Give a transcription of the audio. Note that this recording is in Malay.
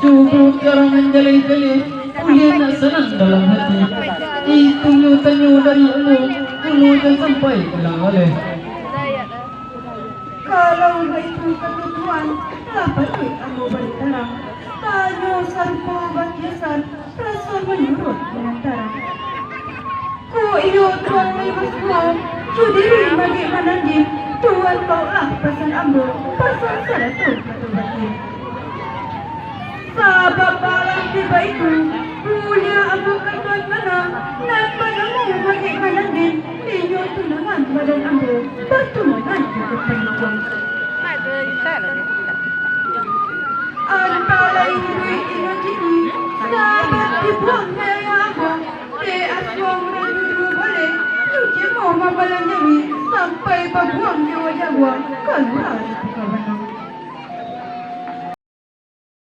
Cukup cara menjalai-jalai, kuliah nak senang dalam hati. Itu dari ulu dan sampai pulang oleh. Kalau itu kebutuhan, kenapa duit kamu berterang? Tanya sarpo bagiasan, rasa menurut pengantaran. Ku iyo tuan may baskuan, sudiri bagaimana din, tuan kau lah pesan ambo, pasal saratul katubatin. Sa babalang tiba itu, punya ambo katuan mana, nan panamu bagaimana din, inyo tunangan badan ambo, bertunangan untuk penuang. Antara ini ini, sahabat dibuang saya abang, de aswang radu balik, cuci mau mabalang nyami, sampai babuang jawa-jawa, kalau